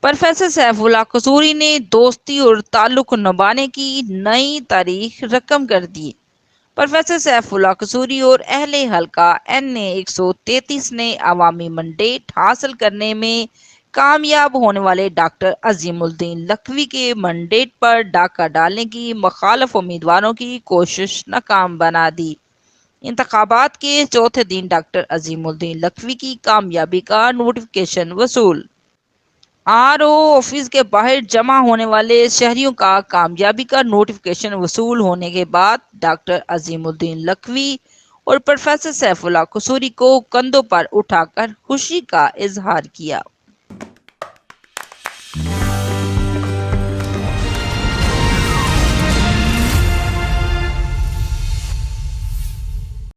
Professor Saif Ullah Kasuri نے دوستی اور تعلق نبھانے کی نئی تاریخ رقم کر دی۔ پروفیسر سیف اللہ قصوری اور اہل حلقہ NA 133 نے عوامی مینڈیٹ حاصل کرنے میں کامیاب ہونے والے ڈاکٹر عظیم الدین لکھوی کے مینڈیٹ پر ڈاکہ ڈالنے کی مخالف امیدواروں کی کوشش ناکام بنا دی۔ انتخابات کے چوتھے دن ڈاکٹر عظیم الدین لکھوی کی کامیابی کا نوٹیفکیشن وصول۔ RO آفس کے باہر جمع ہونے والے شہریوں کا کامیابی کا نوٹیفکیشن وصول ہونے کے بعد ڈاکٹر عظیم الدین لکھوی اور پروفیسر سیف اللہ قصوری کو کندھوں پر اٹھا کر خوشی کا اظہار کیا۔